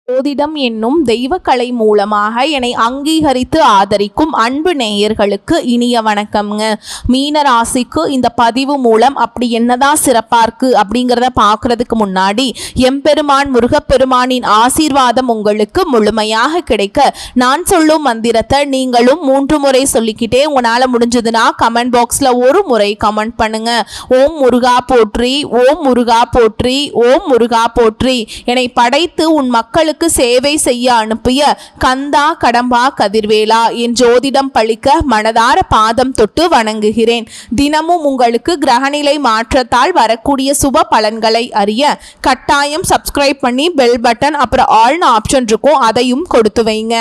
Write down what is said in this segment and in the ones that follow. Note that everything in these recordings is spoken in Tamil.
ஜோதிடம் என்னும் தெய்வக்கலை மூலமாக என்னை அங்கீகரித்து ஆதரிக்கும் அன்பு நேயர்களுக்கு இனிய வணக்கம்ங்க. மீன ராசிக்கு இந்த பதிவு மூலம் அப்படி என்னதான் சிறப்பா இருக்கு அப்படிங்கிறத பார்க்கறதுக்கு முன்னாடி எம்பெருமான் முருகப்பெருமானின் ஆசீர்வாதம் உங்களுக்கு முழுமையாக கிடைக்க நான் சொல்லும் மந்திரத்தை நீங்களும் 3 முறை சொல்லிக்கிட்டே உங்களால முடிஞ்சதுன்னா கமெண்ட் பாக்ஸ்ல ஒரு முறை கமெண்ட் பண்ணுங்க. ஓம் முருகா போற்றி, ஓம் முருகா போற்றி, ஓம் முருகா போற்றி. என்னை படைத்து உன் மக்களுக்கு சேவை செய்ய அனுப்பிய கந்தா கடம்பா கதிர்வேலா என் ஜோதிடம் பழிக்க மனதார பாதம் தொட்டு வணங்குகிறேன். தினமும் உங்களுக்கு கிரகநிலை மாற்றத்தால் வரக்கூடிய சுப பலன்களை அறிய கட்டாயம் சப்ஸ்கிரைப் பண்ணி பெல் பட்டன் அப்புறம் ஆல்னு ஆப்ஷன் இருக்கும், அதையும் கொடுத்து வைங்க.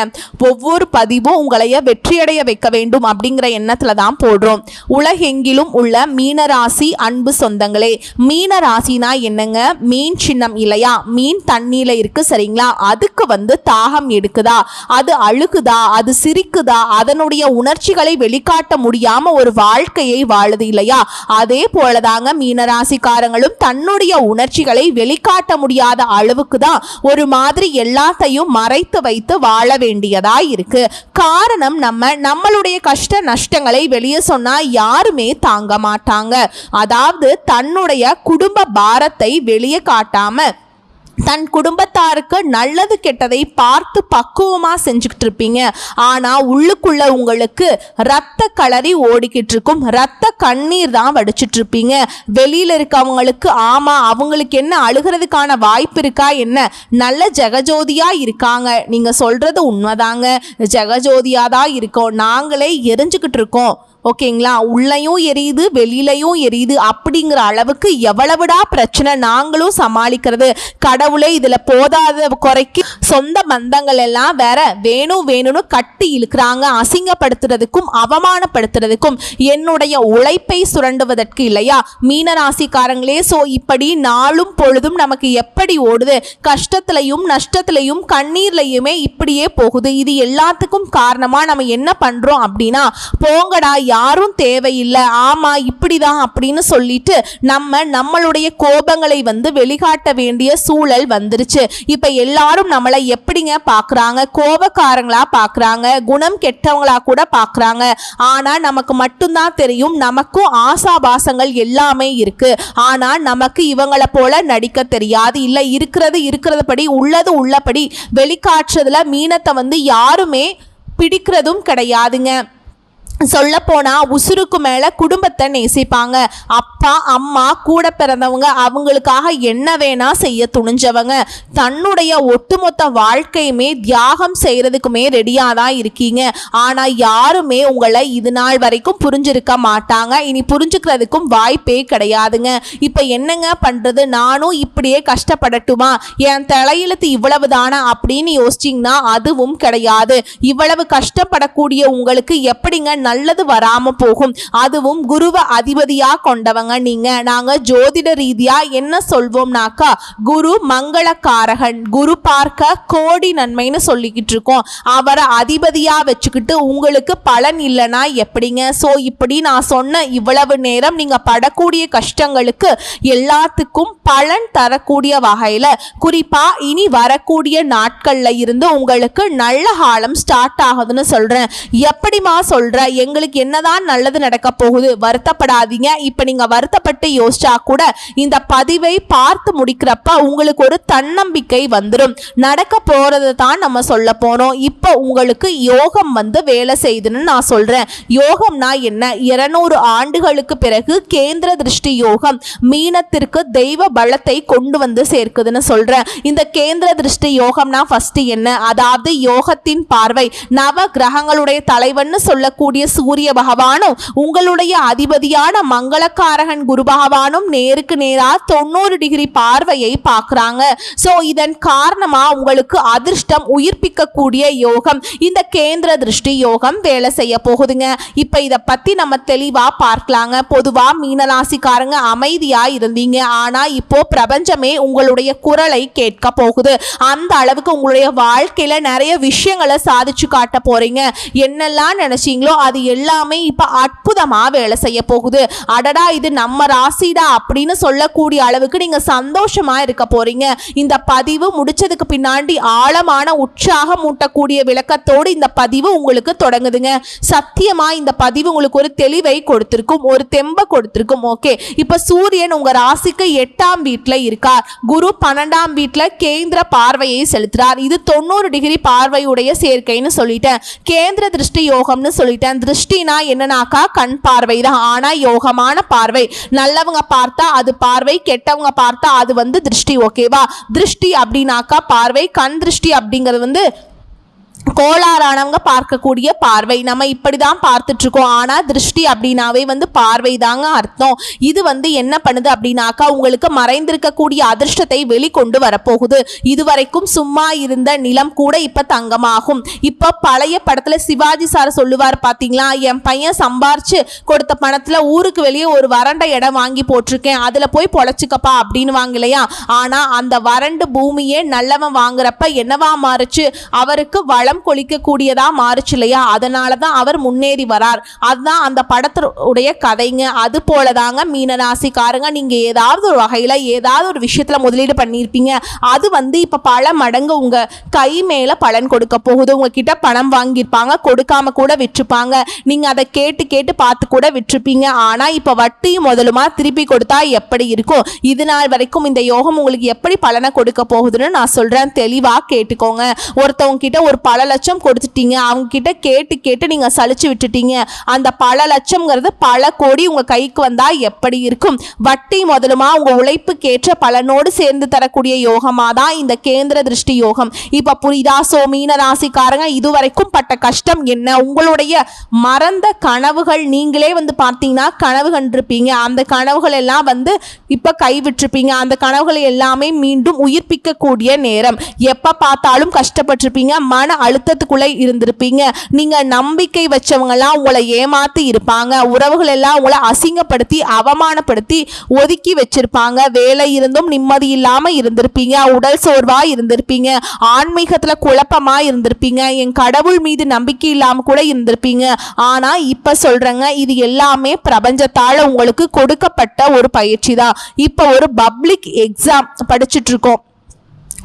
ஒவ்வொரு பதிவும் உங்களைய வெற்றியடைய வைக்க வேண்டும் அப்படிங்கிற எண்ணத்துல தான் போடுறோம். உலகெங்கிலும் உள்ள மீனராசி அன்பு சொந்தங்களே, மீன ராசினா என்னங்க? மீன் சின்னம் இல்லையா? மீன் தண்ணியில இருக்கு சரிங்களா? அதுக்கு தாகம் எடுக்குதா, அது அழுகுதா, அது சிரிக்குதா, அதனுடைய உணர்ச்சிகளை வெளிக்காட்ட முடியாம ஒரு வாழ்க்கையை வாழுது இல்லையா? அதே போலதாங்க மீனராசிக்காரங்களும் தன்னுடைய உணர்ச்சிகளை வெளிக்காட்ட முடியாத அளவுக்கு தான் ஒரு மாதிரி எல்லாத்தையும் மறைத்து வைத்து வாழ வேண்டியதா இருக்கு. காரணம் நம்மளுடைய கஷ்ட நஷ்டங்களை வெளியே சொன்னா யாருமே தாங்க மாட்டாங்க. அதாவது தன்னுடைய குடும்ப பாரத்தை வெளியே காட்டாம தன் குடும்பத்தாருக்கு நல்லது கெட்டதை பார்த்து பக்குவமா செஞ்சுக்கிட்டு இருப்பீங்க. ஆனா உள்ளுக்குள்ள உங்களுக்கு ரத்த களரி ஓடிக்கிட்டு இருக்கும், ரத்த கண்ணீர் தான் வடிச்சிட்டு இருப்பீங்க. வெளியில இருக்கவங்களுக்கு ஆமா அவங்களுக்கு என்ன அழுகிறதுக்கான வாய்ப்பு இருக்கா என்ன, நல்ல ஜெகஜோதியா இருக்காங்க, நீங்க சொல்றது உண்மைதாங்க, ஜெகஜோதியா தான் இருக்கோம், நாங்களே எரிஞ்சுக்கிட்டு இருக்கோம் ஓகேங்களா, உள்ளேயும் எரியுது வெளியிலையும் எரியுது அப்படிங்கிற அளவுக்கு எவ்வளவுடா பிரச்சனை நாங்களும் சமாளிக்கிறது. கடவுளே இதுல போதாத குறைக்கு சொந்த பந்தங்கள் எல்லாம் வேற வேணும்னு கட்டி இழுக்கிறாங்க, அசிங்கப்படுத்துறதுக்கும் அவமானப்படுத்துறதுக்கும் என்னுடைய உழைப்பை சுரண்டுவதற்கு இல்லையா மீனராசிக்காரங்களே. சோ இப்படி நாளும் பொழுதும் நமக்கு எப்படி ஓடுது, கஷ்டத்திலையும் நஷ்டத்திலையும் கண்ணீர்லையுமே இப்படியே போகுது. இது எல்லாத்துக்கும் காரணமா நம்ம என்ன பண்றோம் அப்படின்னா, போங்கடா யாரும் தேவையில்லை, ஆமா இப்படிதான் அப்படின்னு சொல்லிட்டு நம்மளுடைய கோபங்களை வெளிக்காட்ட வேண்டிய சூழல் வந்துருச்சு. இப்ப எல்லாரும் நம்மளை எப்படிங்க பாக்குறாங்க? கோபக்காரங்களா பாக்குறாங்க, குணம் கெட்டவங்களா கூட பாக்குறாங்க. ஆனா நமக்கு மட்டும்தான் தெரியும் நமக்கும் ஆசாபாசங்கள் எல்லாமே இருக்கு. ஆனா நமக்கு இவங்களை போல நடிக்க தெரியாது. இல்ல இருக்கிறது உள்ளது உள்ளபடி வெளிக்காட்டுறதுல மீனத்தை யாருமே பிடிக்கிறதும் கிடையாதுங்க. சொல்ல போனா உசுருக்கு மேல குடும்பத்தை நேசிப்பாங்க. அப்பா அம்மா கூட பிறந்தவங்க அவங்களுக்காக என்ன வேணா செய்ய துணிஞ்சவங்க. தன்னுடைய ஒட்டுமொத்த வாழ்க்கையுமே தியாகம் செய்யறதுக்குமே ரெடியா தான் இருக்கீங்க. ஆனா யாருமே உங்களை இது நாள் வரைக்கும் புரிஞ்சிருக்க மாட்டாங்க, இனி புரிஞ்சுக்கிறதுக்கும் வாய்ப்பே கிடையாதுங்க. இப்ப என்னங்க பண்றது, நானும் இப்படியே கஷ்டப்படட்டுமா, என் தலையெழுத்து இவ்வளவுதானா அப்படின்னு யோசிச்சிங்கன்னா அதுவும் கிடையாது. இவ்வளவு கஷ்டப்படக்கூடிய உங்களுக்கு எப்படிங்க நல்லது வராம போகும்? அதுவும் குருவ அதிபதியா கொண்டவங்க நீங்க. நாங்க ஜோதிட ரீதியா என்ன சொல்வோம்னாக்கா, குரு மங்களக்காரகன், குரு பார்க்க கோடி நன்மைன்னு சொல்லிக்கிட்டு இருக்கோம். அவரை அதிபதியா வச்சுக்கிட்டு உங்களுக்கு பலன் இல்லைன்னா எப்படிங்க? சோ இப்படி நான் சொன்ன இவ்வளவு நேரம் நீங்க படக்கூடிய கஷ்டங்களுக்கு எல்லாத்துக்கும் பலன் தரக்கூடிய வகையில குறிப்பா இனி வரக்கூடிய நாட்கள்ல இருந்து உங்களுக்கு நல்ல காலம் ஸ்டார்ட் ஆகுதுன்னு சொல்றேன். எப்படிமா சொல்ற, எங்களுக்கு என்னதான் நல்லது நடக்க போகுது? வருத்தப்படாதீங்க. இப்ப நீங்க வருத்தப்பட்டு யோசிச்சா கூட இந்த பதிவை பார்த்து முடிக்கிறப்ப உங்களுக்கு ஒரு தன்னம்பிக்கை வந்துடும். நடக்க போறது தான் நம்ம சொல்ல போறோம். இப்ப உங்களுக்கு யோகம் வேலை செய்யுதுன்னு நான் சொல்றேன். யோகம்னா என்ன? 200 ஆண்டுகளுக்கு பிறகு கேந்திர திருஷ்டி யோகம் மீனத்திற்கு தெய்வ பலத்தை கொண்டு சேர்க்குதுன்னு சொல்றேன். இந்த கேந்திர திருஷ்டி யோகம்னா ஃபர்ஸ்ட் என்ன? அதாவது யோகத்தின் பார்வை. நவ கிரகங்களுடைய தலைவன் சொல்லக்கூடிய சூரிய பகவானும் உங்களுடைய அதிபதியான மங்களக்காரகன் குரு பகவானும் நேருக்கு நேரா 90 டிகிரி பார்வையை பார்க்கறாங்க. சோ இதன் காரணமா உங்களுக்கு அதிர்ஷ்டம் உயிர்ப்பிக்க கூடிய யோகம் இந்த கேந்திர திருஷ்டி யோகம் வேலை செய்ய போகுதுங்க. இப்ப இத பத்தி நம்ம தெளிவா பார்க்கலாங்க. பொதுவா மீனராசிக்காரங்க அமைதியா இருந்தீங்க, ஆனா இப்போ பிரபஞ்சமே உங்களுடைய குரலை கேட்க போகுது. அந்த அளவுக்கு உங்களுடைய வாழ்க்கையில நிறைய விஷயங்களை சாதிச்சு காட்ட போறீங்க. என்னெல்லாம் நினைச்சீங்களோ அது எல்லாமே இப்ப அற்புதமா வேலை செய்ய போகுது. அடடா இது நம்ம ராசிடா அப்படின்னு சொல்லக்கூடிய அளவுக்கு நீங்க சந்தோஷமா இருக்க போறீங்க. இந்த பதிவு முடிச்சதுக்கு பின்னாடி ஆழமான உற்சாகம் ஊட்டக்கூடிய விளக்கத்தோடு இந்த பதிவு உங்களுக்கு தொடங்குதுங்க. சத்தியமா இந்த பதிவு உங்களுக்கு ஒரு தெளிவை கொடுத்திருக்கும், ஒரு தெம்ப கொடுத்திருக்கும். ஓகே, இப்ப சூரியன் உங்க ராசிக்கு 8ஆம் வீட்டுல இருக்கார். குரு 12ஆம் வீட்டுல கேந்திர பார்வையை செலுத்துறார். இது 90 டிகிரி பார்வையுடைய சேர்க்கைன்னு சொல்லிட்டேன். கேந்திர திருஷ்டி யோகம்னு சொல்லிட்டேன். திருஷ்டினா என்னன்னாக்கா கண் பார்வை தான். ஆனா யோகமான பார்வை, நல்லவங்க பார்த்தா அது பார்வை, கெட்டவங்க பார்த்தா அது திருஷ்டி. ஓகேவா? திருஷ்டி அப்படின்னாக்கா பார்வை, கண் திருஷ்டி அப்படிங்கிறது கோளாறானவங்க பார்க்கக்கூடிய பார்வை. நம்ம இப்படிதான் பார்த்துட்டு இருக்கோம். ஆனா திருஷ்டி அப்படின்னாவே பார்வை தாங்க அர்த்தம். இது என்ன பண்ணுது அப்படின்னாக்கா உங்களுக்கு மறைந்திருக்கக்கூடிய அதிர்ஷ்டத்தை வெளிக்கொண்டு வரப்போகுது. இதுவரைக்கும் சும்மா இருந்த நிலம் கூட இப்ப தங்கமாகும். இப்ப பழைய படத்துல சிவாஜி சார் சொல்லுவார் பாத்தீங்களா, என் பையன் சம்பாரிச்சு கொடுத்த பணத்துல ஊருக்கு வெளியே ஒரு வறண்ட இடம் வாங்கி போட்டிருக்கேன், அதுல போய் பொழைச்சுக்கப்பா அப்படின்னு வாங்க இல்லையா. ஆனா அந்த வறண்டு பூமியே நல்லவன் வாங்குறப்ப என்னவா மாறுச்சு, அவருக்கு வளம் கொளிக்கக்கூடியதா மாறுச்சு இல்லையா. அதனாலதான் அவர் முன்னேறி வரார். அதுதான் அந்த படத்துடைய கதைங்க. அது போலதாங்க மீனராசிக்காரங்க, நீங்க ஏதாவது ஒரு வகையில ஏதாவது ஒரு விஷயத்துல முதலீடு பண்ணியிருப்பீங்க. அது இப்ப பல மடங்கு உங்க கை மேல பலன் கொடுக்க போகுது. உங்ககிட்ட பணம் வாங்கியிருப்பாங்க, கொடுக்காம கூட விற்றுப்பாங்க. நீங்க அதை கேட்டு கேட்டு பார்த்து கூட விற்றுப்பீங்க. ஆனா இப்ப வட்டியும் முதலுமா திருப்பி கொடுத்தா எப்படி இருக்கும்? இது நாள் வரைக்கும் இந்த யோகம் உங்களுக்கு எப்படி பலனை கொடுக்க போகுதுன்னு நான் சொல்றேன், தெளிவா கேட்டுக்கோங்க. ஒருத்தவங்க கிட்ட ஒரு பல லட்சம் கொடுத்துட்டீங்க, அவங்க கிட்ட கேட்டு கேட்டு நீங்க சலிச்சு விட்டுட்டீங்க. அந்த பல லட்சம்ங்கிறது பல கோடி உங்க கைக்கு வந்தா எப்படி இருக்கும்? வட்டி முதலுமா உங்க உழைப்புக்கேற்ற பலனோடு சேர்ந்து தரக்கூடிய யோகமா தான் இந்த கேந்திர திருஷ்டி யோகம். இப்ப புரியுதா? சோ மீன ராசிக்காரங்க, இதுவரைக்கும் பட்ட கஷ்டம் என்ன, உங்களுடைய மறந்த கனவுகள், நீங்களே பார்த்தீங்கன்னா கனவு கண்டிருப்பீங்க. அந்த கனவுகள் எல்லாம் இப்ப கைவிட்டிருப்பீங்க. அந்த கனவுகளை எல்லாமே மீண்டும் உயிர்ப்பிக்க கூடிய நேரம். எப்ப பார்த்தாலும் கஷ்டப்பட்டிருப்பீங்க, மன அழுத்தத்துக்குள்ளே இருந்திருப்பீங்க. நீங்க நம்பிக்கை வச்சவங்க எல்லாம் உங்களை ஏமாத்தி இருப்பாங்க. உறவுகள் எல்லாம் உங்களை அசிங்கப்படுத்தி அவமானப்படுத்தி ஒதுக்கி வச்சிருப்பாங்க. வேலை இருந்தும் நிம்மதி இல்லாம இருந்திருப்பீங்க. உடல் சோர்வா இருந்திருப்பீங்க. ஆன்மீகத்துல குழப்பமா இருந்திருப்பீங்க. என் கடவுள் மீது நம்பிக்கை இல்லாம கூட இருந்திருப்பீங்க. ஆனா இப்ப சொல்றேங்க, இது எல்லாமே பிரபஞ்சத்தால உங்களுக்கு கொடுக்கப்பட்ட ஒரு பயிற்சி தான். இப்ப ஒரு பப்ளிக் எக்ஸாம் படிச்சுட்டு இருக்கோம்,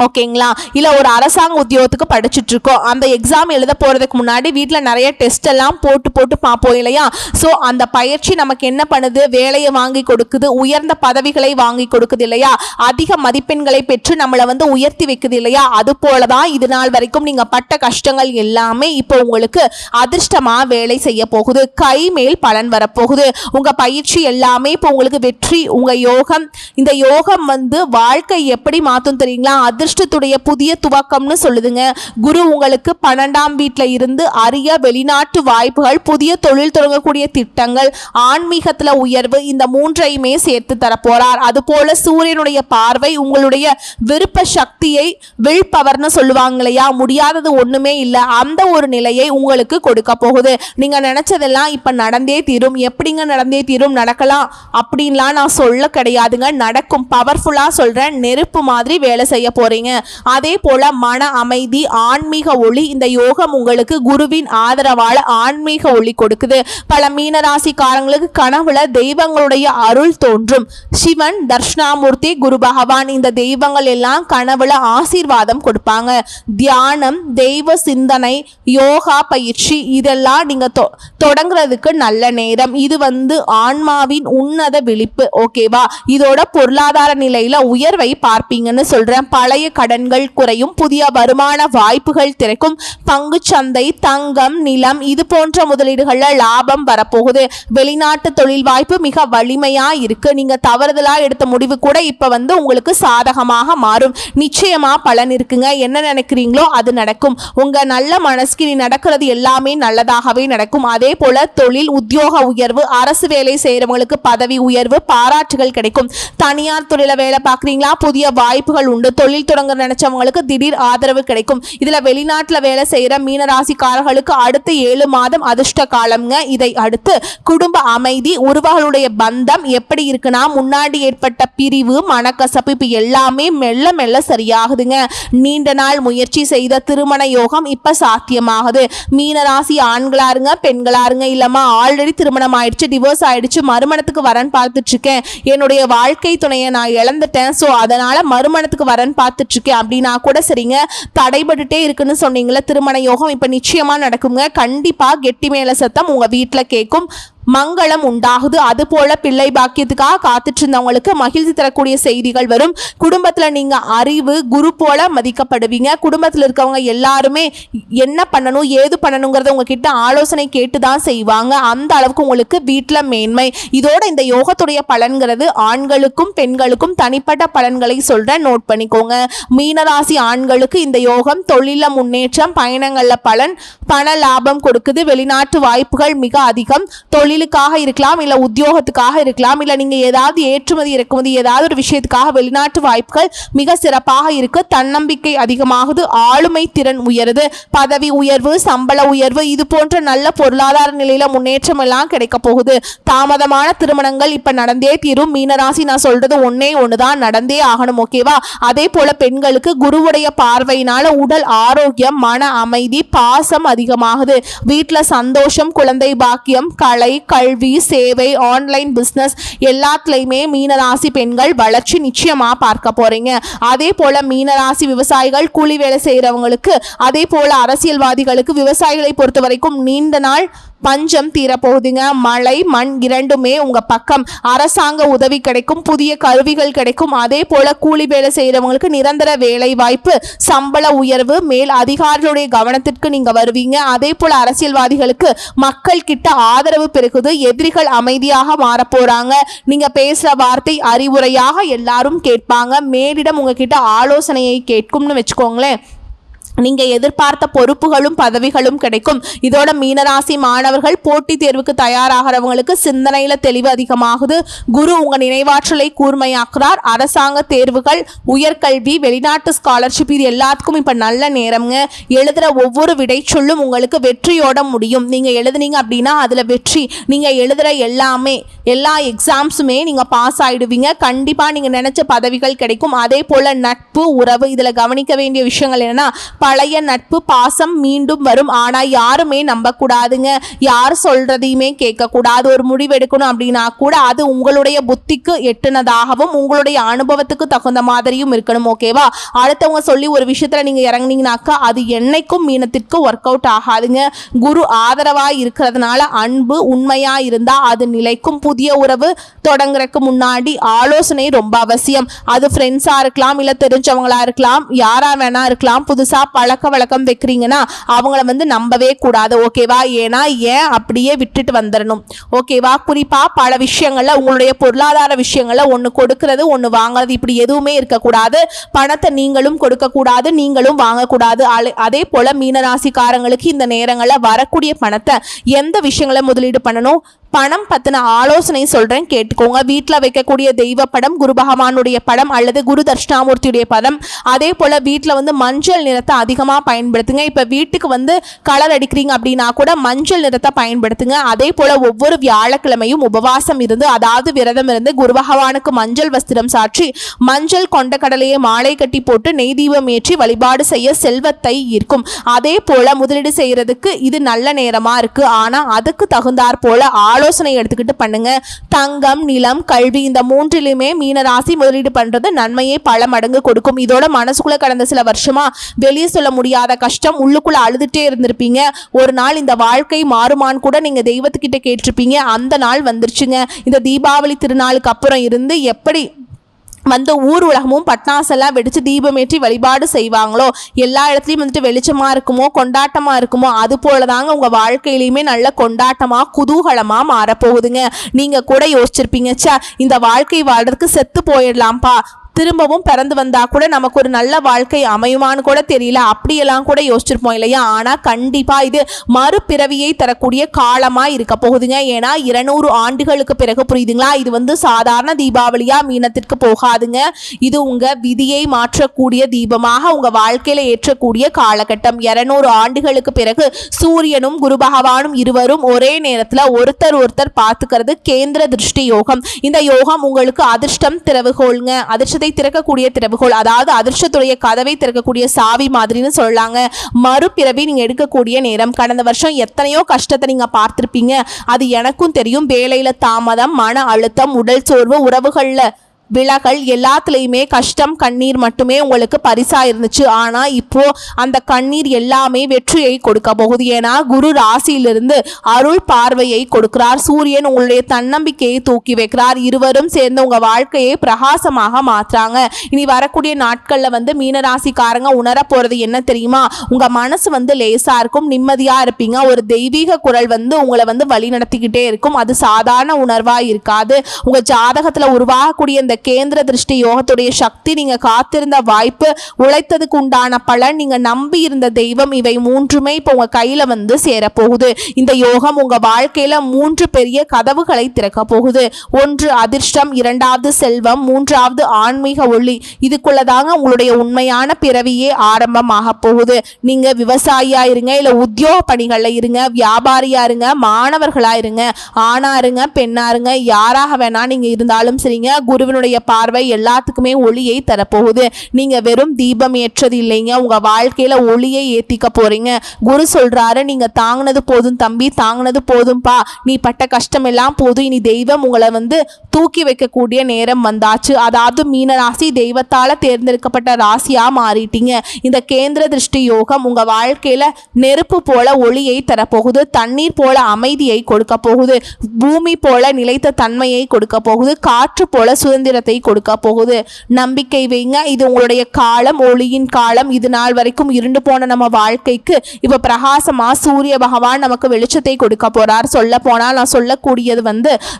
ஓகேங்களா, இல்லை ஒரு அரசாங்க உத்தியோகத்துக்கு படிச்சுட்டு இருக்கோம். அந்த எக்ஸாம் எழுத போகிறதுக்கு முன்னாடி வீட்டில் நிறைய டெஸ்ட் எல்லாம் போட்டு போட்டு பார்ப்போம் இல்லையா. ஸோ அந்த பயிற்சி நமக்கு என்ன பண்ணுது, வேலையை வாங்கி கொடுக்குது, உயர்ந்த பதவிகளை வாங்கி கொடுக்குது இல்லையா, அதிக மதிப்பெண்களை பெற்று நம்மளை உயர்த்தி வைக்குது இல்லையா. அது போல தான் இது நாள் வரைக்கும் நீங்கள் பட்ட கஷ்டங்கள் எல்லாமே இப்போ உங்களுக்கு அதிர்ஷ்டமாக வேலை செய்ய போகுது. கை மேல் பலன் வரப்போகுது. உங்கள் பயிற்சி எல்லாமே இப்போ உங்களுக்கு வெற்றி. உங்கள் யோகம், இந்த யோகம் வாழ்க்கை எப்படி மாற்றும் தெரியுங்களா, அதிர்ஷ்டத்துடைய புதிய துவக்கம்னு சொல்லுதுங்க. குரு உங்களுக்கு 12ஆம் வீட்டுல இருந்து அரிய வெளிநாட்டு வாய்ப்புகள், புதிய தொழில் தொடங்கக்கூடிய திட்டங்கள், ஆன்மீகத்துல உயர்வு, இந்த மூன்றையுமே சேர்த்து தரப்போறார். அது போல சூரியனுடைய பார்வை உங்களுடைய விருப்ப சக்தியை, வில் பவர்னு சொல்லுவாங்க இல்லையா, முடியாதது ஒண்ணுமே இல்லை, அந்த ஒரு நிலையை உங்களுக்கு கொடுக்க போகுது. நீங்க நினைச்சதெல்லாம் இப்ப நடந்தே தீரும். எப்படிங்க நடந்தே தீரும்? நடக்கலாம் அப்படின்லாம் நான் சொல்ல கிடையாதுங்க, நடக்கும். பவர்ஃபுல்லா சொல்றேன், நெருப்பு மாதிரி வேலை செய்ய போறேன். அதே போல மன அமைதி, ஆன்மீக ஒளி, இந்த யோகம் உங்களுக்கு குருவின் ஆதரவால ஆன்மீக ஒளி கொடுக்குது. பல மீனராசிக்காரங்களுக்கு கனவுல தெய்வங்களுடைய அருள் தோன்றும். சிவன், தர்ஷனாமூர்த்தி, குரு பகவான், இந்த தெய்வங்கள் எல்லாம் கனவுல ஆசீர்வாதம் கொடுப்பாங்க. தியானம், தெய்வ சிந்தனை, யோகா பயிற்சி இதெல்லாம் நீங்க தொடங்குறதுக்கு நல்ல நேரம். இது ஆன்மாவின் உன்னத விழிப்பு. ஓகேவா? இதோட பொருளாதார நிலையில உயர்வை பார்ப்பீங்கன்னு சொல்றேன். பழைய கடன்கள் குறையும், புதிய வருமான வாய்ப்புகள் திறக்கும். பங்கு சந்தை, தங்கம், நிலம் இது போன்ற முதலீடுகள்ல லாபம் வரப்போகுது. வெளிநாட்டு தொழில் வாய்ப்பு மிக வலிமையா இருக்கு. நீங்க தவறுதலா எடுத்த முடிவு கூட இப்ப உங்களுக்கு சாதகமாக மாறும். நிச்சயமா பலன் இருக்குங்க. என்ன நினைக்கிறீங்களோ அது நடக்கும். உங்க நல்ல மனசுக்கு நடக்கிறது எல்லாமே நல்லதாகவே நடக்கும். அதே போல தொழில், உத்தியோக உயர்வு, அரசு வேலை செய்யறவங்களுக்கு பதவி உயர்வு, பாராட்டுகள் கிடைக்கும். தனியார் தொழில வேலை பார்க்குறீங்களா, புதிய வாய்ப்புகள் உண்டு. தொழில் தொடங்க நினைச்சவங்களுக்கு திடீர் ஆதரவு கிடைக்கும். இதுல வெளிநாட்டுல வேலை செய்யற மீனராசிக்காரர்களுக்கு அடுத்த 7 மாதம் அதிர்ஷ்ட காலம்ங்க. இதை அடுத்து குடும்ப அமைதி, உறவுகளுடைய பந்தம் எப்படி இருக்குன்னா முன்ன முன்னாடி ஏற்பட்ட பிரிவு, மனக்கசப்பு இப்ப எல்லாமே மெல்ல மெல்ல சரியாகுதுங்க. நீண்ட நாள் முயற்சி செய்த திருமண யோகம் இப்ப சாத்தியமாகுது. மீனராசி ஆண்களா இருங்க பெண்களா இருங்க, இல்லம்மா ஆல்ரெடி திருமணம் ஆயிடுச்சு, டிவோர்ஸ் ஆயிடுச்சு, மறுமணத்துக்கு வரன் பார்த்துட்டு இருக்கேன், என்னுடைய வாழ்க்கை துணையை நான் இழந்துட்டேன், ஸோ அதனால மறுமணத்துக்கு வரன் பார்த்துட்டு இருக்கேன் அப்படின்னா கூட சரிங்க, தடைபட்டுட்டே இருக்குன்னு சொன்னீங்களே திருமண யோகம் இப்ப நிச்சயமா நடக்குங்க. கண்டிப்பா கெட்டி மேல சத்தம் உங்க வீட்டுல கேட்கும், மங்களம் உண்டாகுது. அது போல பிள்ளை பாக்கியத்துக்காக காத்துட்டு இருந்தவங்களுக்கு மகிழ்ச்சி தரக்கூடிய செய்திகள் வரும். குடும்பத்துல நீங்க அறிவு குரு போல மதிக்கப்படுவீங்க. குடும்பத்தில் இருக்கவங்க எல்லாருமே என்ன பண்ணணும் ஏது பண்ணணுங்கிறத உங்ககிட்ட ஆலோசனை கேட்டுதான் செய்வாங்க. அந்த அளவுக்கு உங்களுக்கு வீட்டுல மேன்மை. இதோட இந்த யோகத்துடைய பலன்கிறது ஆண்களுக்கும் பெண்களுக்கும் தனிப்பட்ட பலன்களை சொல்றேன், நோட் பண்ணிக்கோங்க. மீனராசி ஆண்களுக்கு இந்த யோகம் தொழில முன்னேற்றம், பயணங்கள்ல பலன், பண லாபம் கொடுக்குது. வெளிநாட்டு வாய்ப்புகள் மிக அதிகம். தொழிலுக்காக இருக்கலாம், இல்ல உத்தியோகத்துக்காக இருக்கலாம், இல்ல நீங்க ஏதாவது ஏற்றுமதி இறக்குமதி ஏதாவது ஒரு விஷயத்துக்காக வெளிநாட்டு வாய்ப்புகள் மிக சிறப்பாக இருக்கு. தன்னம்பிக்கை அதிகமாகுது, ஆளுமை திறன் உயருது, பதவி உயர்வு, சம்பள உயர்வு, இது போன்ற நல்ல பொருளாதார நிலையில முன்னேற்றம் எல்லாம் கிடைக்க போகுது. தாமதமான திருமணங்கள் இப்ப நடந்தே தீரும். மீனராசி நான் சொல்றது ஒன்னே ஒண்ணுதான், நடந்தே ஆகணும், ஓகேவா? அதே போல பெண்களுக்கு குருவுடைய பார்வையினால உடல் ஆரோக்கியம், மன அமைதி, பாசம் அதிகமாகுது. வீட்டுல சந்தோஷம், குழந்தை பாக்கியம், கலை, கல்வி, சேவை, ஆன்லைன் பிசினஸ் எல்லாத்துலயுமே மீனராசி பெண்கள் வளர்ச்சி நிச்சயமா பார்க்க போறீங்க. அதே போல மீனராசி விவசாயிகள், கூலி வேலை செய்யறவங்களுக்கு, அதே போல அரசியல்வாதிகளுக்கு, விவசாயிகளை பொறுத்த வரைக்கும் நீண்ட நாள் பஞ்சம் தீரப்போகுதுங்க. மழை மண் இரண்டுமே உங்க பக்கம். அரசாங்க உதவி கிடைக்கும், புதிய கருவிகள் கிடைக்கும். அதே போல கூலி வேலை செய்யறவங்களுக்கு நிரந்தர வேலை வாய்ப்பு, சம்பள உயர்வு, மேல் அதிகாரிகளுடைய கவனத்திற்கு நீங்க வருவீங்க. அதே போல அரசியல்வாதிகளுக்கு மக்கள் கிட்ட ஆதரவு பெருகுது. எதிரிகள் அமைதியாக மாற போறாங்க. நீங்க பேசுற வார்த்தை அறிவுரையாக எல்லாரும் கேட்பாங்க. மேலிடம் உங்ககிட்ட ஆலோசனையை கேட்கும்னு வச்சுக்கோங்களேன். நீங்க எதிர்பார்த்த பொறுப்புகளும் பதவிகளும் கிடைக்கும். இதோட மீனராசி மாணவர்கள், போட்டி தேர்வுக்கு தயாராகிறவங்களுக்கு சிந்தனையில தெளிவு அதிகமாகுது. குரு உங்க நினைவாற்றலை கூர்மையாக்குறார். அரசாங்க தேர்வுகள், உயர்கல்வி, வெளிநாட்டு ஸ்காலர்ஷிப் இது எல்லாத்துக்கும் இப்ப நல்ல நேரம்ங்க. எழுதுற ஒவ்வொரு விடை சொல்லும் உங்களுக்கு வெற்றியோட முடியும். நீங்க எழுதுனீங்க அப்படின்னா அதுல வெற்றி. நீங்க எழுதுற எல்லா எக்ஸாம்ஸுமே நீங்க பாஸ் ஆயிடுவீங்க. கண்டிப்பா நீங்க நினைச்ச பதவிகள் கிடைக்கும். அதே போல நட்பு, உறவு, இதுல கவனிக்க வேண்டிய விஷயங்கள் என்னன்னா, பழைய நட்பு பாசம் மீண்டும் வரும். ஆனா யாருமே நம்ப கூடாதுங்க, யார் சொல்றதையுமே கேட்க கூடாது. ஒரு முடிவு எடுக்கணும் அப்படின்னா கூட அது உங்களுடைய புத்திக்கு எட்டுனதாகவும் உங்களுடைய அனுபவத்துக்கு தகுந்த மாதிரியும் இருக்கணும், ஓகேவா? அடுத்தவங்க சொல்லி ஒரு விஷயத்துல நீங்க இறங்குனீங்கனாக்கா அது என்னைக்கும் மீனத்திற்கு ஒர்க் அவுட் ஆகாதுங்க. குரு ஆதரவா இருக்கிறதுனால அன்பு உண்மையா இருந்தா அது நிலைக்கும். புதிய உறவு தொடங்குறதுக்கு முன்னாடி ஆலோசனை ரொம்ப அவசியம். அது ஃப்ரெண்ட்ஸா இருக்கலாம், இல்ல தெரிஞ்சவங்களா இருக்கலாம், யாரா வேணா இருக்கலாம். புதுசா பழக்க வழக்கம் வைக்கிறீங்கன்னா அவங்கள நம்பவே கூடாது, ஓகேவா? ஏன்னா அப்படியே விட்டுட்டு வந்துடணும், ஓகேவா? குறிப்பா பல விஷயங்கள்ல உங்களுடைய பொருளாதார விஷயங்கள்ல ஒன்று கொடுக்கறது ஒன்று வாங்குறது இப்படி எதுவுமே இருக்கக்கூடாது. பணத்தை நீங்களும் கொடுக்க கூடாது, நீங்களும் வாங்கக்கூடாது. அதே போல மீனராசிக்காரங்களுக்கு இந்த நேரங்களில் வரக்கூடிய பணத்தை எந்த விஷயங்களை முதலீடு பண்ணணும், பணம் பத்தின ஆலோசனை சொல்றேன், கேட்டுக்கோங்க. வீட்டில் வைக்கக்கூடிய தெய்வ படம், குரு பகவானுடைய படம் அல்லது குரு தட்சிணாமூர்த்தியுடைய படம். அதே போல வீட்டில் மஞ்சள் நிறத்தை அதிகமாக பயன்படுத்துங்க. இப்போ வீட்டுக்கு கலர் அடிக்கிறீங்க அப்படின்னா கூட மஞ்சள் நிறத்தை பயன்படுத்துங்க. அதே போல ஒவ்வொரு வியாழக்கிழமையும் உபவாசம் இருந்து, அதாவது விரதம் இருந்து, குரு பகவானுக்கு மஞ்சள் வஸ்திரம் சாற்றி மஞ்சள் கொண்ட கடலையை மாலை கட்டி போட்டு நெய் தீபம் ஏற்றி வழிபாடு செய்ய செல்வத்தை ஈர்க்கும். அதே போல முதலீடு செய்யறதுக்கு இது நல்ல நேரமா இருக்கு. ஆனா அதுக்கு தகுந்தாற் போல ஆலோசனை எடுத்துக்கிட்டு பண்ணுங்க. தங்கம், நிலம், கல்வி இந்த மூன்றிலுமே மீனராசி முதலீடு பண்றது நன்மையை பல மடங்கு கொடுக்கும். இதோட மனசுக்குள்ள கடந்த சில வருஷமா வெளியே சொல்ல முடியாத கஷ்டம், உள்ளுக்குள்ள அழுதுட்டே இருந்திருப்பீங்க. ஒரு நாள் இந்த வாழ்க்கை மாறுமான்னு கூட நீங்க தெய்வத்துக்கிட்ட கேட்டிருப்பீங்க. அந்த நாள் வந்துருச்சுங்க. இந்த தீபாவளி திருநாளுக்கு அப்புறம் இருந்து எப்படி ஊர் உலகமும் பட்டாசெல்லாம் வெடிச்சு தீபமேற்றி வழிபாடு செய்வாங்களோ, எல்லா இடத்துலையும் வெளிச்சமா இருக்குமோ, கொண்டாட்டமா இருக்குமோ, அது போலதாங்க உங்க வாழ்க்கையிலுமே நல்ல கொண்டாட்டமா குதூகலமா மாறப்போகுதுங்க. நீங்க கூட யோசிச்சிருப்பீங்க, இந்த வாழ்க்கை வாழ்றதுக்கு செத்து போயிடலாம்ப்பா, திரும்பவும் பிறந்து வந்தா கூட நமக்கு ஒரு நல்ல வாழ்க்கை அமையுமான்னு கூட தெரியல, அப்படியெல்லாம் கூட யோசிச்சிருப்போம் இல்லையா? ஆனா கண்டிப்பா இது மறுபிறவியை தரக்கூடிய காலமா இருக்க போகுதுங்க. ஏன்னா 200 ஆண்டுகளுக்கு பிறகு, புரியுதுங்களா? இது சாதாரண தீபாவளியா மீனத்திற்கு போகாதுங்க. இது உங்க விதியை மாற்றக்கூடிய தீபமாக உங்க வாழ்க்கையில ஏற்றக்கூடிய காலகட்டம். 200 ஆண்டுகளுக்கு பிறகு சூரியனும் குரு பகவானும் இருவரும் ஒரே நேரத்துல ஒருத்தர் பார்த்துக்கிறது கேந்திர திருஷ்டி யோகம். இந்த யோகம் உங்களுக்கு அதிர்ஷ்டம் திறவுகோள்ங்க. அதிர்ஷ்டத்தை திறக்கக்கூடிய திறவுகோள், அதாவது அதிர்ஷ்டத்துடைய கதவை திறக்கக்கூடிய சாவி மாதிரின்னு சொல்லலாங்க. மறுபிறவி நீங்க எடுக்கக்கூடிய நேரம். கடந்த வருஷம் எத்தனையோ கஷ்டத்தை நீங்க பார்த்திருப்பீங்க, அது எனக்கும் தெரியும். வேலையில தாமதம், மன அழுத்தம், உடல் சோர்வு, உறவுகள்ல விலகல், எல்லாத்துலேயுமே கஷ்டம் கண்ணீர் மட்டுமே உங்களுக்கு பரிசா இருந்துச்சு. ஆனா இப்போ அந்த கண்ணீர் எல்லாமே வெற்றியை கொடுக்க போகுது. ஏன்னா குரு ராசியிலிருந்து அருள் பார்வையை கொடுக்கிறார். சூரியன் உங்களுடைய தன்னம்பிக்கையை தூக்கி வைக்கிறார். இருவரும் சேர்ந்து உங்க வாழ்க்கையை பிரகாசமாக மாற்றாங்க. இனி வரக்கூடிய நாட்கள்ல மீனராசிக்காரங்க உணர போறது என்ன தெரியுமா? உங்க மனசு லேசா இருக்கும், நிம்மதியா இருப்பீங்க. ஒரு தெய்வீக குரல் உங்களை வழி நடத்திக்கிட்டே இருக்கும். அது சாதாரண உணர்வா இருக்காது. உங்க ஜாதகத்துல உருவாகக்கூடிய இந்த கேந்திர திருஷ்டி யோகத்துடைய சக்தி, நீங்க காத்திருந்த வாய்ப்பு, உழைத்ததுக்கு உண்டான பலன், நீங்க நம்பி இருந்த தெய்வம், இவை மூன்றுமே இப்போ உங்க கையில சேரப்போகுது. இந்த யோகம் உங்க வாழ்க்கையில 3 பெரிய கதவுகளை திறக்க போகுது. 1 அதிர்ஷ்டம், 2வது செல்வம், 3வது ஆன்மீக ஒளி. இதுக்குள்ளதாங்க உங்களுடைய உண்மையான பிறவியே ஆரம்பமாக போகுது. நீங்க விவசாயியா இருங்க, இல்ல உத்தியோக பணிகள்ல இருங்க, வியாபாரியா இருங்க, மாணவர்களா இருங்க, ஆணா இருங்க, பெண்ணா இருங்க, யாராக வேணா நீங்க இருந்தாலும் சரிங்க, குருவினுடைய பார்வை எல்லாத்துக்குமே ஒளியை தரப்போகுது. நீங்க வெறும் தீபம் ஏற்றது இல்லைங்க, உங்க வாழ்க்கையில ஒளியை ஏத்திக்க போறீங்க. குரு சொல்றாரு, நீங்க தாங்கினது போதும் தம்பி, தாங்கினது போதும்பா, நீ பட்ட கஷ்டம் எல்லாம் போதும், இனி தெய்வம் உங்களை தூக்கி வைக்கக்கூடிய நேரம் வந்தாச்சு. அதாவது மீனராசி தெய்வத்தால தேர்ந்தெடுக்கப்பட்ட ராசியா மாறிட்டீங்க. இந்த கேந்திர திருஷ்டி யோகம் உங்க வாழ்க்கையில நெருப்பு போல ஒளியை தரப்போகுது, தண்ணீர் போல அமைதியை கொடுக்க போகுது, பூமி போல நிலைத்த தன்மையை கொடுக்க போகுது, காற்று போல சுதந்திரத்தை கொடுக்க போகுது. நம்பிக்கை வைங்க, இது உங்களுடைய காலம், ஒளியின் காலம். இது நாள் வரைக்கும் இருண்டு போன நம்ம வாழ்க்கைக்கு இப்ப பிரகாசமா சூரிய பகவான் நமக்கு வெளிச்சத்தை கொடுக்க போறார். சொல்ல போனா நான் சொல்லக்கூடியது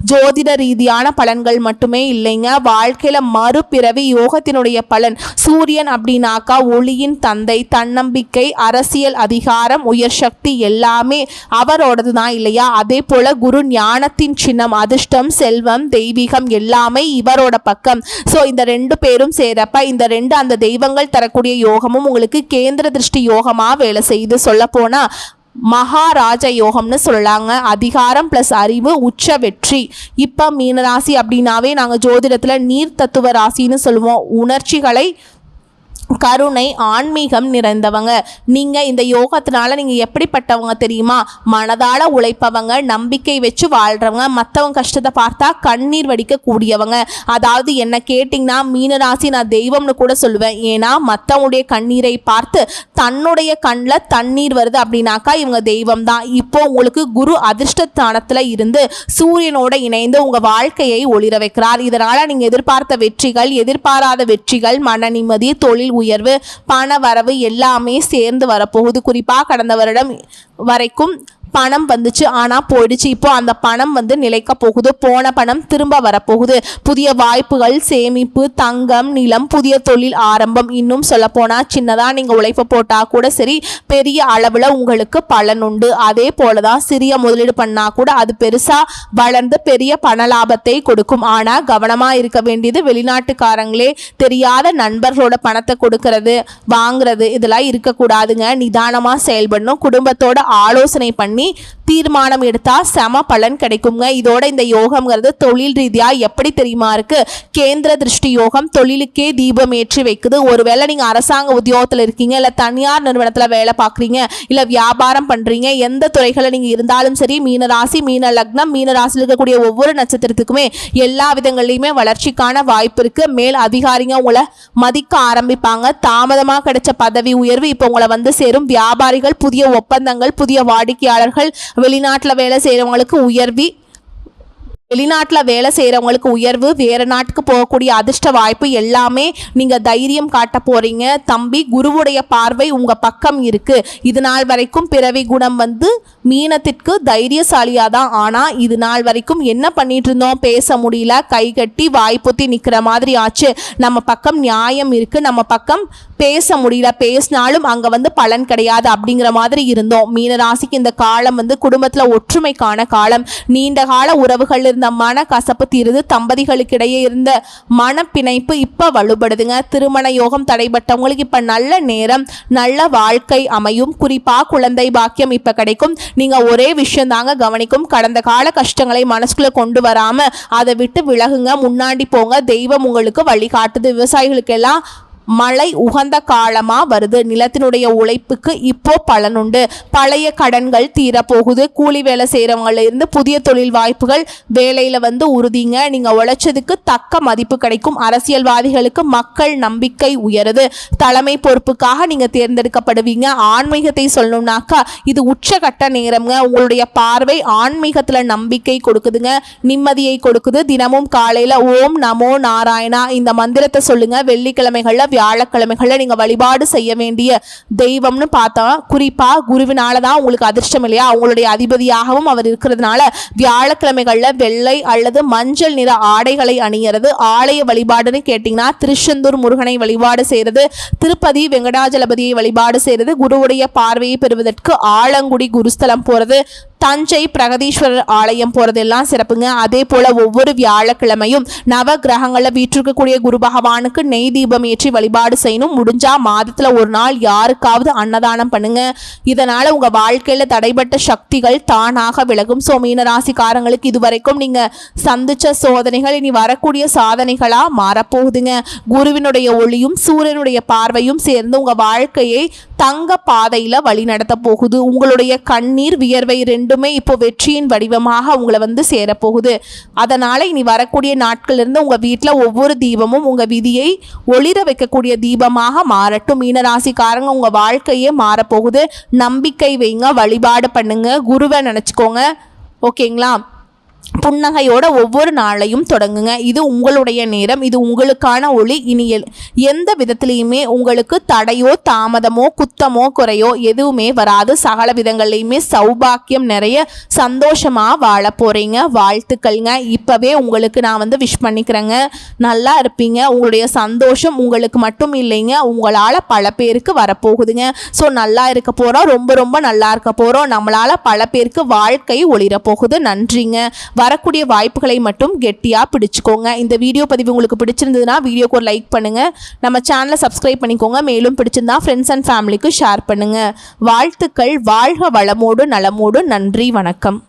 ஜோதிட ரீதியான பலன்கள் மட்டுமே இல்லைங்க. வாழ்க்கையில மறுபிறவி யோகத்தினுடைய பலன். சூரியன் அப்படின்னாக்கா ஒளியின் தந்தை, தன்னம்பிக்கை, அரசியல் அதிகாரம், உயர் சக்தி எல்லாமே அவரோடது தான் இல்லையா? அதே போல குரு ஞானத்தின் சின்னம், அதிர்ஷ்டம், செல்வம், தெய்வீகம் எல்லாமே இவரோட பக்கம். ஸோ இந்த 2 பேரும் சேரப்ப இந்த 2 அந்த தெய்வங்கள் தரக்கூடிய யோகமும் உங்களுக்கு கேந்திர திருஷ்டி யோகமா வேலை செய்து. சொல்ல போனா மகாராஜ யோகம்னு சொல்லலாங்க. அதிகாரம் ப்ளஸ் அறிவு, உச்ச வெற்றி. இப்போ மீனராசி அப்படின்னாவே நாங்கள் ஜோதிடத்தில் நீர் தத்துவ ராசின்னு சொல்லுவோம். உணர்ச்சிகளை, கருணை, ஆன்மீகம் நிறைந்தவங்க நீங்க. இந்த யோகத்தினால நீங்க எப்படிப்பட்டவங்க தெரியுமா? மனதால உழைப்பவங்க, நம்பிக்கை வச்சு வாழ்றவங்க, மற்றவங்க கஷ்டத்தை பார்த்தா கண்ணீர் வடிக்க கூடியவங்க. அதாவது என்ன கேட்டிங்கன்னா மீனராசி நான் தெய்வம்னு கூட சொல்லுவேன். ஏன்னா மற்றவங்களுடைய கண்ணீரை பார்த்து தன்னுடைய கண்ணில் தண்ணீர் வருது அப்படின்னாக்கா இவங்க தெய்வம் தான். இப்போ உங்களுக்கு குரு அதிர்ஷ்டஸ்தானத்தில் இருந்து சூரியனோட இணைந்து உங்க வாழ்க்கையை ஒளிர வைக்கிறார். இதனால நீங்க எதிர்பார்த்த வெற்றிகள், எதிர்பாராத வெற்றிகள், மன நிம்மதி, தொழில் உயர்வு, பண வரவு எல்லாமே சேர்ந்து வரப்போகுது. குறிப்பா கடந்த வருடம் வரைக்கும் பணம் வந்துச்சு, ஆனால் போயிடுச்சு. இப்போ அந்த பணம் நிலைக்க போகுது. போன பணம் திரும்ப வரப்போகுது. புதிய வாய்ப்புகள், சேமிப்பு, தங்கம், நிலம், புதிய தொழில் ஆரம்பம். இன்னும் சொல்லப்போனால் சின்னதாக நீங்கள் உழைப்பு போட்டால் கூட சரி, பெரிய அளவில் உங்களுக்கு பலன் உண்டு. அதே போல தான் சிறிய முதலீடு பண்ணால் கூட அது பெருசாக வளர்ந்து பெரிய பண லாபத்தை கொடுக்கும். ஆனால் கவனமாக இருக்க வேண்டியது, வெளிநாட்டுக்காரங்களே தெரியாத நண்பர்களோட பணத்தை கொடுக்கறது, வாங்குறது இதெல்லாம் இருக்கக்கூடாதுங்க. நிதானமாக செயல்படணும். குடும்பத்தோட ஆலோசனை பண்ணி தீர்மானம் எடுத்தா செம பலன் கிடைக்குங்க. இதோட இந்த யோகம்ங்கிறது தொழில் ரீதியா எப்படி தெரியுமா இருக்கு? கேந்திர திருஷ்டி யோகம் தொழிலுக்கே தீபம் ஏற்றி வைக்குது. ஒருவேளை நீங்க அரசாங்க உத்தியோகத்தில் இருக்கீங்க, இல்ல தனியார் நிறுவனத்துல வேலை பார்க்குறீங்க, இல்ல வியாபாரம் பண்றீங்க, எந்த துறைகளை நீங்க இருந்தாலும் சரி, மீனராசி, மீன லக்னம், மீனராசியில் இருக்கக்கூடிய ஒவ்வொரு நட்சத்திரத்துக்குமே எல்லா விதங்கள்லையுமே வளர்ச்சிக்கான வாய்ப்பு இருக்கு. மேல் அதிகாரிங்க உங்களை மதிக்க ஆரம்பிப்பாங்க. தாமதமாக கிடைச்ச பதவி உயர்வு இப்போ உங்களை சேரும். வியாபாரிகள் புதிய ஒப்பந்தங்கள், புதிய வாடிக்கையாளர்கள், வெளிநாட்டில் வேலை செய்கிறவங்களுக்கு உயர்வி வெளிநாட்டில் வேலை செய்கிறவங்களுக்கு உயர்வு, வேறு நாட்டுக்கு போகக்கூடிய அதிர்ஷ்ட வாய்ப்பு எல்லாமே நீங்கள் தைரியம் காட்ட போகிறீங்க தம்பி. குருவுடைய பார்வை உங்கள் பக்கம் இருக்குது. இது நாள் வரைக்கும் பிறவி குணம் வந்து மீனத்திற்கு தைரியசாலியாக தான். ஆனால் இது நாள் வரைக்கும் என்ன பண்ணிட்டு இருந்தோம், பேச முடியல, கை கட்டி வாய்ப்புத்தி நிற்கிற மாதிரி ஆச்சு. நம்ம பக்கம் நியாயம் இருக்குது, நம்ம பக்கம் பேச முடியல, பேசினாலும் அங்கே வந்து பலன் கிடையாது அப்படிங்கிற மாதிரி இருந்தோம். மீனராசிக்கு இந்த காலம் வந்து குடும்பத்தில் ஒற்றுமைக்கான காலம். நீண்ட கால உறவுகள் இருந்த மன கசப்பு தீருது. தம்பதிகளுக்கிடையே இருந்த மனப்பிணைப்பு இப்போ வலுப்படுதுங்க. திருமண யோகம் தடைபட்டவங்களுக்கு இப்போ நல்ல நேரம், நல்ல வாழ்க்கை அமையும். குறிப்பாக குழந்தை பாக்கியம் இப்போ கிடைக்கும். நீங்கள் ஒரே விஷயம் தாங்க கவனிக்கும், கடந்த கால கஷ்டங்களை மனசுக்குள்ளே கொண்டு வராமல் அதை விட்டு விலகுங்க, முன்னாடி போங்க. தெய்வம் உங்களுக்கு வழிகாட்டுது. விவசாயிகளுக்கெல்லாம் மழை உகந்த காலமாக வருது. நிலத்தினுடைய உழைப்புக்கு இப்போ பலனுண்டு. பழைய கடன்கள் தீரப்போகுது. கூலி வேலை செய்கிறவங்கள இருந்து புதிய தொழில் வாய்ப்புகள் வேலையில் வந்து உறுதிங்க. நீங்கள் உழைச்சதுக்கு தக்க மதிப்பு கிடைக்கும். அரசியல்வாதிகளுக்கு மக்கள் நம்பிக்கை உயருது. தலைமை பொறுப்புக்காக நீங்கள் தேர்ந்தெடுக்கப்படுவீங்க. ஆன்மீகத்தை சொல்லணும்னாக்கா இது உச்சகட்ட நேரம்ங்க. உங்களுடைய பார்வை ஆன்மீகத்தில் நம்பிக்கை கொடுக்குதுங்க, நிம்மதியை கொடுக்குது. தினமும் காலையில் ஓம் நமோ நாராயணா இந்த மந்திரத்தை சொல்லுங்க. வெள்ளிக்கிழமைகளில் வியாழக்கிழமைகளில் நீங்கள் வழிபாடு செய்ய வேண்டிய தெய்வம்னு பார்த்தா குறிப்பாக குருவினால தான் உங்களுக்கு அதிர்ஷ்டம் இல்லையா, அவங்களுடைய அதிபதியாகவும் அவர் இருக்கிறதுனால வியாழக்கிழமைகளில் வெள்ளை அல்லது மஞ்சள் நிற ஆடைகளை அணிகிறது. ஆலய வழிபாடுன்னு கேட்டிங்கன்னா திருச்செந்தூர் முருகனை வழிபாடு செய்கிறது, திருப்பதி வெங்கடாஜலபதியை வழிபாடு செய்கிறது, குருவுடைய பார்வையை பெறுவதற்கு ஆலங்குடி குருஸ்தலம் போகிறது, தஞ்சை பிரகதீஸ்வரர் ஆலயம் போகிறதெல்லாம் சிறப்புங்க. அதே போல் ஒவ்வொரு வியாழக்கிழமையும் நவ கிரகங்களில் வீற்றிருக்கக்கூடிய குரு பகவானுக்கு நெய் தீபம் ஏற்றி வழிபாடு செய்யணும். முடிஞ்சால் மாதத்தில் ஒரு நாள் யாருக்காவது அன்னதானம் பண்ணுங்க. இதனால் உங்கள் வாழ்க்கையில் தடைப்பட்ட சக்திகள் தானாக விலகும். ஸோ மீனராசிக்காரங்களுக்கு இதுவரைக்கும் நீங்கள் சந்தித்த சோதனைகள் இனி வரக்கூடிய சாதனைகளாக மாறப்போகுதுங்க. குருவினுடைய ஒளியும் சூரியனுடைய பார்வையும் சேர்ந்து உங்கள் வாழ்க்கையை தங்க பாதையில் வழி நடத்த போகுது. உங்களுடைய கண்ணீர் வியர்வை ரெண்டுமே இப்போ வெற்றியின் வடிவமாக உங்களை வந்து சேரப்போகுது. அதனால் இனி வரக்கூடிய நாட்களிலிருந்து உங்கள் வீட்டில் ஒவ்வொரு தீபமும் உங்கள் விதியை ஒளிர வைக்கக்கூடிய தீபமாக மாறட்டும். மீனராசிக்காரங்க உங்கள் வாழ்க்கையே மாறப்போகுது. நம்பிக்கை வைங்க, வழிபாடு பண்ணுங்க, குருவை நினச்சிக்கோங்க. ஓகேங்களா? புன்னகையோட ஒவ்வொரு நாளையும் தொடங்குங்க. இது உங்களுடைய நேரம், இது உங்களுக்கான ஒளி. இனி எந்த விதத்திலையுமே உங்களுக்கு தடையோ தாமதமோ குத்தமோ குறையோ எதுவுமே வராது. சகல விதங்கள்லையுமே சௌபாக்கியம் நிறைய சந்தோஷமாக வாழ போகிறீங்க. வாழ்த்துக்கள்ங்க. இப்போவே உங்களுக்கு நான் வந்து விஷ் பண்ணிக்கிறேங்க. நல்லா இருப்பீங்க. உங்களுடைய சந்தோஷம் உங்களுக்கு மட்டும் இல்லைங்க, உங்களால் பல பேருக்கு வரப்போகுதுங்க. ஸோ நல்லா இருக்க போகிறோம், ரொம்ப ரொம்ப நல்லா இருக்க போகிறோம். நம்மளால் பல பேருக்கு வாழ்க்கை ஒளிரப்போகுது. நன்றிங்க. வரக்கூடிய வாய்ப்புகளை மட்டும் கெட்டியாக பிடிச்சிக்கோங்க. இந்த வீடியோ பதிவு உங்களுக்கு பிடிச்சிருந்ததுன்னா வீடியோக்கு ஒரு லைக் பண்ணுங்கள், நம்ம சேனலை சப்ஸ்கிரைப் பண்ணிக்கோங்க. மேலும் பிடிச்சிருந்தா ஃப்ரெண்ட்ஸ் அண்ட் ஃபேமிலிக்கு ஷேர் பண்ணுங்கள். வாழ்த்துக்கள். வாழ்க வளமோடு நலமோடு. நன்றி, வணக்கம்.